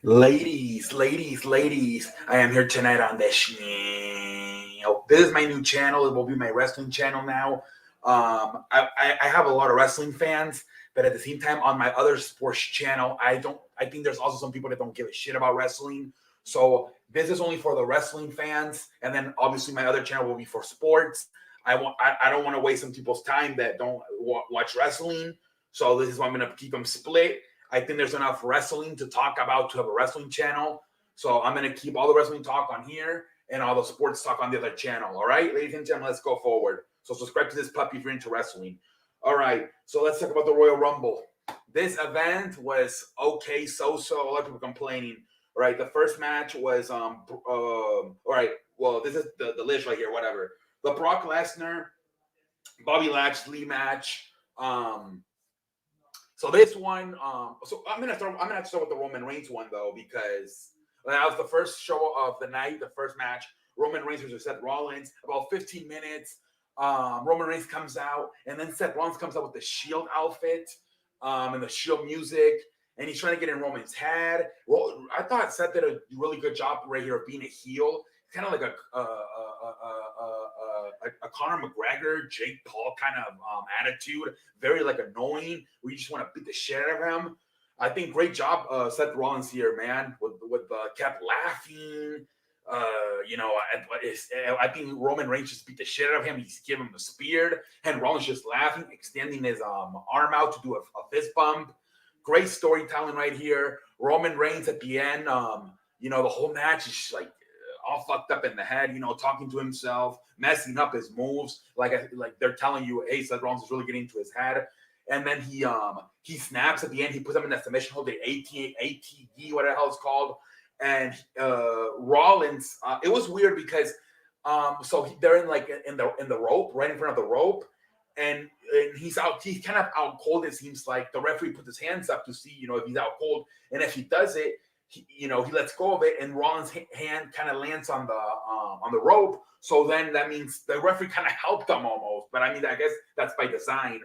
Ladies, I am here tonight on this. This is my new channel. It will be my wrestling channel now. I have a lot of wrestling fans, but at the same time, on my other sports channel, I don't. I think there's also some people that don't give a shit about wrestling. So this is only for the wrestling fans, and then obviously my other channel will be for sports. I don't want to waste some people's time that don't watch wrestling. So this is why I'm gonna keep them split. I think there's enough wrestling to talk about to have a wrestling channel. So I'm going to keep all the wrestling talk on here and all the sports talk on the other channel. All right, ladies and gentlemen, let's go forward. So subscribe to this puppy if you're into wrestling. All right, so let's talk about the Royal Rumble. This event was okay, so-so. A lot of people complaining. All right, the first match was all right. Well, this is the list right here. Whatever. The Brock Lesnar, Bobby Lashley match. So this one, so I'm gonna have to start with the Roman Reigns one though, because that was the first show of the night, the first match. Roman Reigns versus Seth Rollins, about 15 minutes. Roman Reigns comes out, and then Seth Rollins comes out with the Shield outfit, and the Shield music, and he's trying to get in Roman's head. I thought Seth did a really good job right here of being a heel, kind of like a Conor McGregor, Jake Paul kind of attitude, very like annoying, where you just want to beat the shit out of him. I think great job, Seth Rollins here, man, with kept laughing. I think Roman Reigns just beat the shit out of him. He's giving him the spear, and Rollins just laughing, extending his arm out to do a fist bump. Great storytelling right here. Roman Reigns at the end, the whole match is just like all fucked up in the head, talking to himself, messing up his moves, like they're telling you, hey, Seth Rollins is really getting into his head. And then he snaps at the end. He puts him in that submission hold, the ATD, whatever the hell it's called. And Rollins, it was weird because they're in the rope, right in front of the rope, and he's out. He's kind of out cold. It seems like the referee puts his hands up to see, if he's out cold, and if he does it, he lets go of it, and Rollins' hand kind of lands on the rope. So then that means the referee kind of helped him almost. But I mean, I guess that's by design.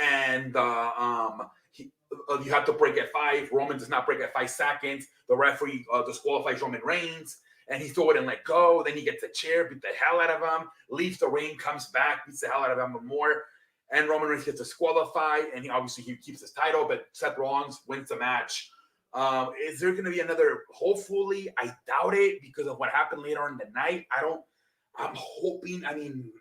And you have to break at 5. Roman does not break at 5 seconds. The referee disqualifies Roman Reigns, and he threw it and let go. Then he gets a chair, beat the hell out of him, leaves the ring, comes back, beats the hell out of him more. And Roman Reigns gets disqualified, and he keeps his title, but Seth Rollins wins the match. Is there going to be another? Hopefully, I doubt it because of what happened later on in the night. I'm hoping. I mean,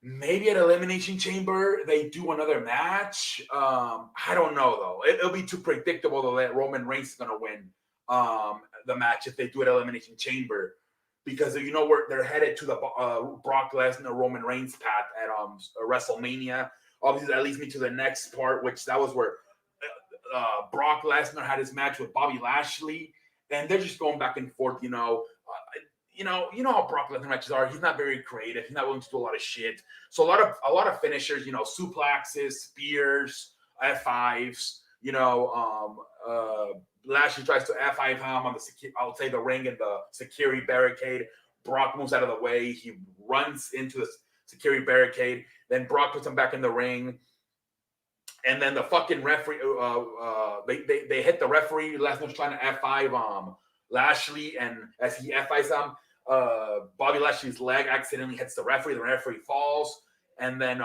maybe at Elimination Chamber they do another match. I don't know though. It'll be too predictable though that Roman Reigns is going to win the match if they do it at Elimination Chamber, because where they're headed to the Brock Lesnar Roman Reigns path at WrestleMania. Obviously, that leads me to the next part, which that was where Brock Lesnar had his match with Bobby Lashley, and they're just going back and forth. You know how Brock Lesnar matches are. He's not very creative. He's not willing to do a lot of shit. So a lot of finishers. Suplexes, spears, F5s. Lashley tries to F5 him on the ring and the security barricade. Brock moves out of the way. He runs into the security barricade. Then Brock puts him back in the ring. And then the fucking referee, they hit the referee. Lesnar's trying to F5 Lashley, and as he F5s him, Bobby Lashley's leg accidentally hits the referee. The referee falls, and then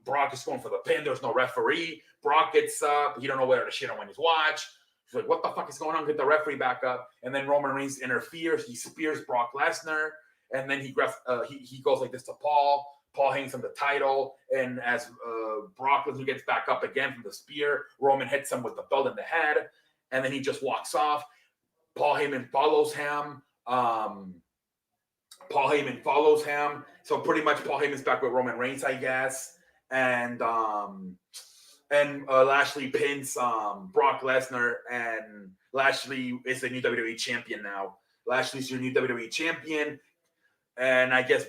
Brock is going for the pin. There's no referee. Brock gets up. He don't know whether to shit on his watch. He's like, "What the fuck is going on?" Get the referee back up, and then Roman Reigns interferes. He spears Brock Lesnar, and then he goes like this to Paul. Paul hangs him the title, and as Brock Lesnar gets back up again from the spear, Roman hits him with the belt in the head, and then he just walks off. Paul Heyman follows him. So pretty much Paul Heyman's back with Roman Reigns, I guess. And Lashley pins Brock Lesnar, and Lashley is the new WWE champion now. Lashley's your new WWE champion. And I guess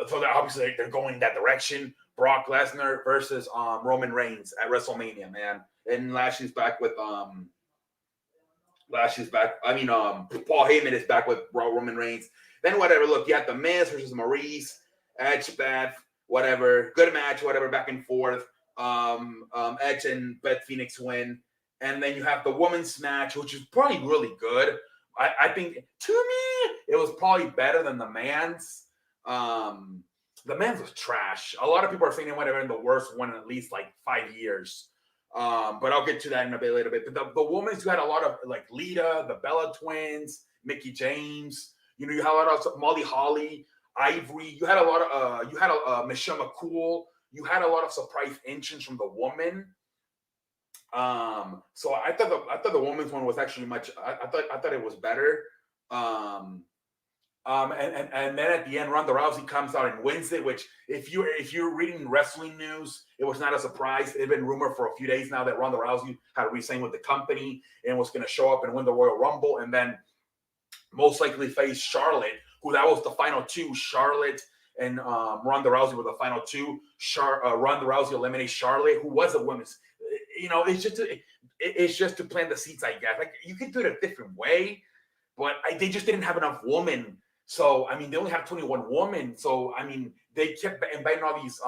so obviously they're going that direction. Brock Lesnar versus Roman Reigns at WrestleMania, man. And Lashley's back with Paul Heyman is back with Roman Reigns. Then whatever, look, you had The Miz versus Maurice, Edge, Beth, whatever. Good match, whatever, back and forth. Edge and Beth Phoenix win. And then you have the women's match, which is probably really good. I think, to me, it was probably better than the man's. The man's was trash. A lot of people are saying it might have been the worst one in at least like 5 years. But I'll get to that in a bit later. But the women's, you had a lot of like Lita, the Bella Twins, Mickie James. You know, you had a lot of Molly Holly, Ivory. You had a lot of Michelle McCool. You had a lot of surprise entrants from the woman. So I thought the women's one was actually much. I thought it was better. And then at the end, Ronda Rousey comes out and wins it. Which, if you're reading wrestling news, it was not a surprise. It had been rumored for a few days now that Ronda Rousey had re-signed with the company and was going to show up and win the Royal Rumble, and then most likely face Charlotte, who that was the final two. Charlotte and Ronda Rousey were the final two. Ronda Rousey eliminates Charlotte, who was a women's. You know, it's just to plant the seeds, I guess. Like, you can do it a different way, but they just didn't have enough women. So, I mean, they only have 21 women. So, I mean, they kept inviting all these,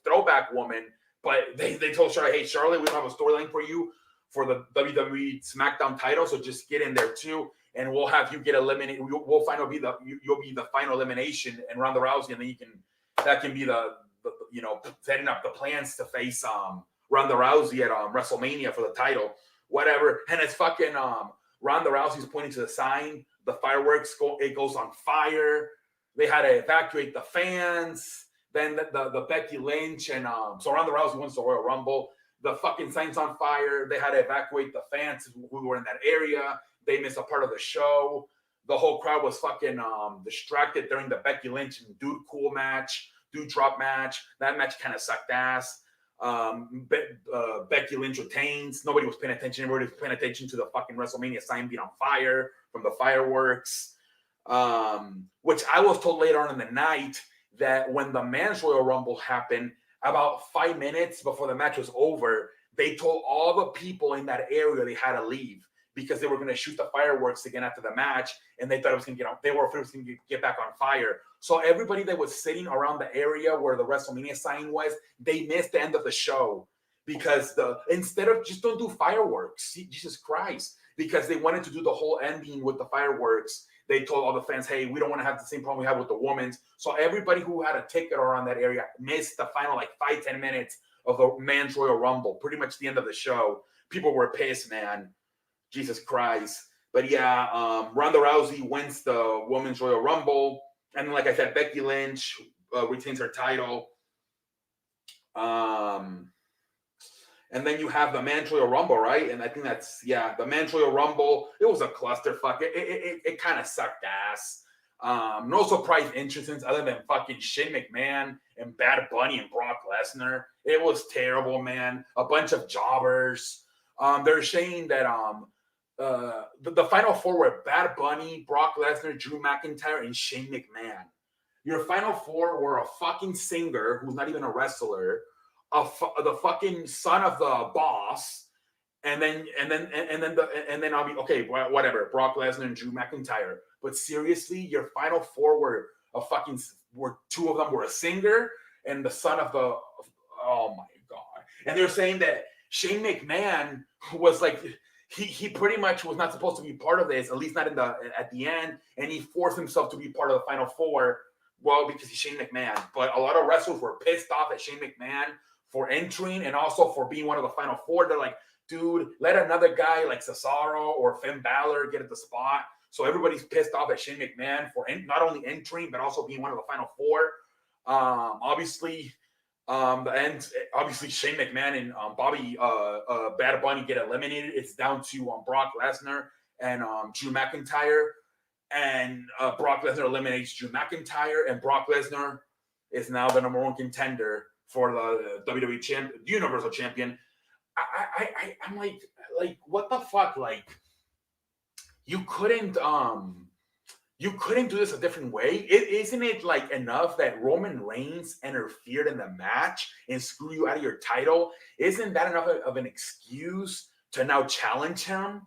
throwback women, but they told Charlotte, hey, Charlotte, we don't have a storyline for you for the WWE SmackDown title, so just get in there too, and we'll have you get eliminated. We'll find out you'll be the final elimination, and Ronda Rousey, and then that can be the setting up the plans to face Ronda Rousey at WrestleMania for the title, whatever. And it's fucking Ronda Rousey's pointing to the sign. The fireworks it goes on fire. They had to evacuate the fans. Then the Becky Lynch and so Ronda Rousey wins the Royal Rumble. The fucking sign's on fire. They had to evacuate the fans who were in that area. They missed a part of the show. The whole crowd was fucking distracted during the Becky Lynch and Dude Cool match, Dude Drop match. That match kind of sucked ass. Becky Lynch retains. Nobody was paying attention. Everybody was paying attention to the fucking WrestleMania sign being on fire from the fireworks. Which I was told later on in the night that when the Men's Royal Rumble happened, about 5 minutes before the match was over, they told all the people in that area they had to leave because they were going to shoot the fireworks again after the match, and they thought it was going to they were afraid it was going to get back on fire. So everybody that was sitting around the area where the WrestleMania sign was, they missed the end of the show because instead of just don't do fireworks, Jesus Christ, because they wanted to do the whole ending with the fireworks. They told all the fans, hey, we don't want to have the same problem we had with the women's. So everybody who had a ticket around that area missed the final 5-10 minutes of the Men's Royal Rumble, pretty much the end of the show. People were pissed, man. Jesus Christ. But yeah, Ronda Rousey wins the Women's Royal Rumble. And like I said, Becky Lynch retains her title. And then you have the Men's Royal Rumble, right? And I think the Men's Royal Rumble. It was a clusterfuck. It kind of sucked ass. No surprise entrances other than fucking Shane McMahon and Bad Bunny and Brock Lesnar. It was terrible, man. A bunch of jobbers. They're saying that the final four were Bad Bunny, Brock Lesnar, Drew McIntyre, and Shane McMahon. Your final four were a fucking singer who's not even a wrestler, the fucking son of the boss, and then I'll be okay. Whatever, Brock Lesnar and Drew McIntyre. But seriously, your final four were two of them were a singer and the son of the. Oh my god! And they're saying that Shane McMahon was like. He pretty much was not supposed to be part of this, at least not at the end, and he forced himself to be part of the final four. Well, because he's Shane McMahon. But a lot of wrestlers were pissed off at Shane McMahon for entering and also for being one of the final four. They're like, dude, let another guy like Cesaro or Finn Balor get at the spot. So everybody's pissed off at Shane McMahon for not only entering but also being one of the final four. Obviously, Shane McMahon and Bad Bunny get eliminated. It's down to Brock Lesnar and Drew McIntyre, and Brock Lesnar eliminates Drew McIntyre, and Brock Lesnar is now the number one contender for the WWE Universal Champion. I'm like what the fuck? Like, you couldn't do this a different way. Isn't it like enough that Roman Reigns interfered in the match and screw you out of your title? Isn't that enough of an excuse to now challenge him?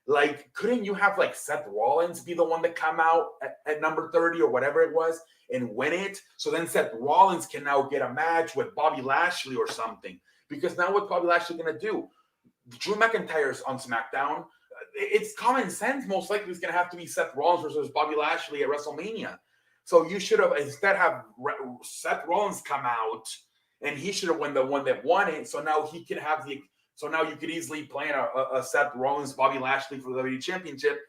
Like, couldn't you have like Seth Rollins be the one to come out at number 30 or whatever it was and win it? So then Seth Rollins can now get a match with Bobby Lashley or something. Because now what's Bobby Lashley going to do? Drew McIntyre's on SmackDown. It's common sense. Most likely, it's going to have to be Seth Rollins versus Bobby Lashley at WrestleMania. So you should have instead have Seth Rollins come out, and he should have won the one that won it. So now he can have the. So now you could easily plan a Seth Rollins Bobby Lashley for the WWE Championship.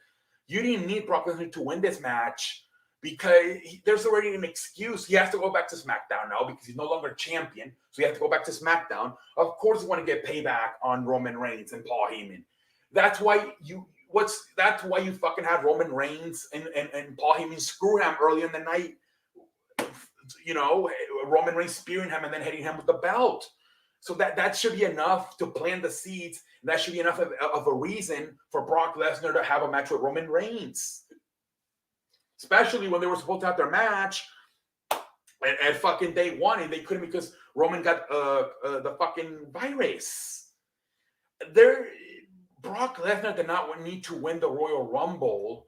You didn't need Brock Lesnar to win this match because there's already an excuse. He has to go back to SmackDown now because he's no longer champion. So he has to go back to SmackDown. Of course, you want to get payback on Roman Reigns and Paul Heyman. That's why you fucking had Roman Reigns and Paul Heyman screw him early in the night. You know, Roman Reigns spearing him and then hitting him with the belt. So that should be enough to plant the seeds. That should be enough of a reason for Brock Lesnar to have a match with Roman Reigns. Especially when they were supposed to have their match at fucking day one, and they couldn't because Roman got the fucking virus. Brock Lesnar did not need to win the Royal Rumble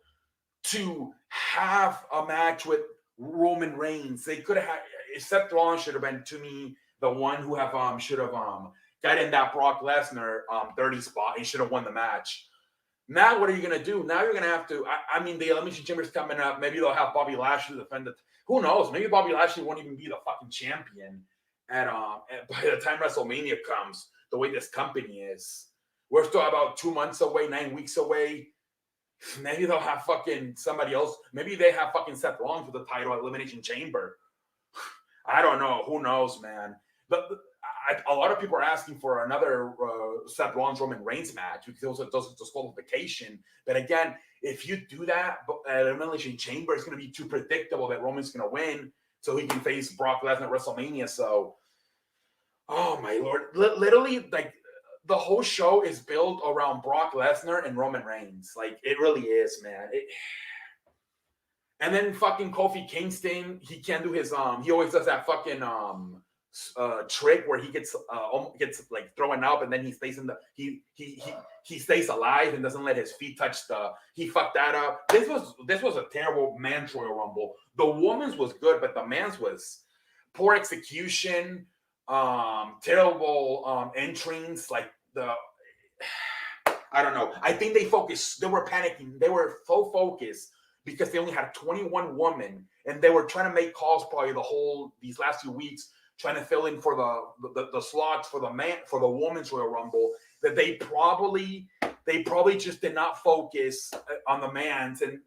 to have a match with Roman Reigns. They could have had, Seth Rollins should have been, to me, the one who should have got in that Brock Lesnar 30 spot. He should have won the match. Now, what are you going to do? Now you're going to have to, I mean, the Elimination Chamber's coming up. Maybe they'll have Bobby Lashley defend it. Who knows? Maybe Bobby Lashley won't even be the fucking champion by the time WrestleMania comes, the way this company is. We're still about 2 months away, 9 weeks away. Maybe they'll have fucking somebody else. Maybe they have fucking Seth Rollins for the title at Elimination Chamber. I don't know. Who knows, man? But a lot of people are asking for another Seth Rollins Roman Reigns match because it does disqualification. But again, if you do that at Elimination Chamber, it's going to be too predictable that Roman's going to win, so he can face Brock Lesnar at WrestleMania. So, oh my lord, literally, like the whole show is built around Brock Lesnar and Roman Reigns. Like it really is, man. And then fucking Kofi Kingston, he can't do his he always does that fucking trick where he gets like thrown up and then he stays in the he stays alive and doesn't let his feet touch he fucked that up. This was a terrible man's Royal Rumble. The woman's was good, but the man's was poor execution, terrible entrance, like I don't know. I think they were panicking. They were so focused because they only had 21 women and they were trying to make calls probably these last few weeks, trying to fill in for the slots for the women's Royal Rumble, that they probably just did not focus on the man's, and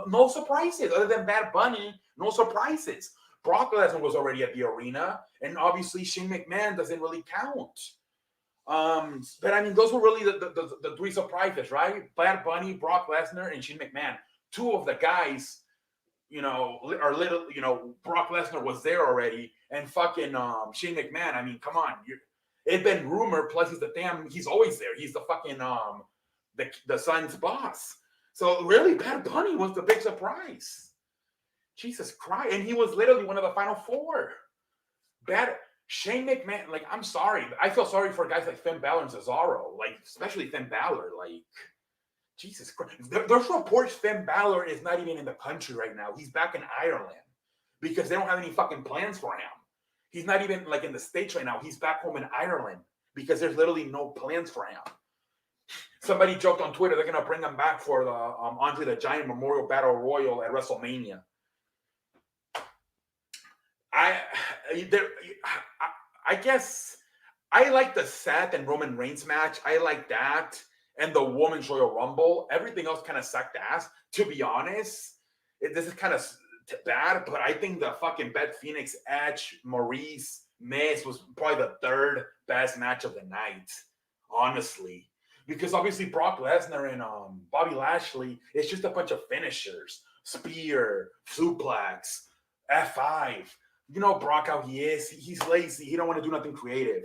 no surprises other than Bad Bunny. No surprises. Brock Lesnar was already at the arena, and obviously Shane McMahon doesn't really count. But I mean, those were really the three surprises, right? Bad Bunny, Brock Lesnar, and Shane McMahon. Two of the guys, are little, Brock Lesnar was there already, and fucking Shane McMahon. I mean, come on, it's been rumored. Plus, he's always there. He's the fucking the Sun's boss. So really, Bad Bunny was the big surprise. Jesus Christ, and he was literally one of the final four. Shane McMahon, like, I'm sorry, I feel sorry for guys like Finn Balor and Cesaro, like especially Finn Balor, like. Jesus Christ. There's reports Finn Balor is not even in the country right now. He's back in Ireland because they don't have any fucking plans for him. He's not even like in the States right now. He's back home in Ireland because there's literally no plans for him. Somebody joked on Twitter they're going to bring him back for the Andre the Giant Memorial Battle Royal at WrestleMania. I guess I like the Seth and Roman Reigns match. I like that. And the Women's Royal Rumble. Everything else kind of sucked ass. To be honest, this is kind of bad, but I think the fucking Beth Phoenix, Edge, Maurice, Miz was probably the third best match of the night, honestly. Because obviously Brock Lesnar and Bobby Lashley, it's just a bunch of finishers. Spear, suplex, F5. You know Brock how he is. He's lazy. He don't want to do nothing creative.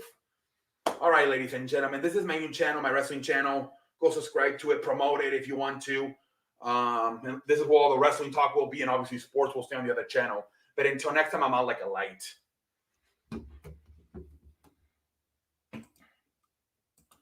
All right, ladies and gentlemen, this is my new channel, my wrestling channel. Go subscribe to it, promote it if you want to. And this is where all the wrestling talk will be, and obviously sports will stay on the other channel. But until next time, I'm out like a light.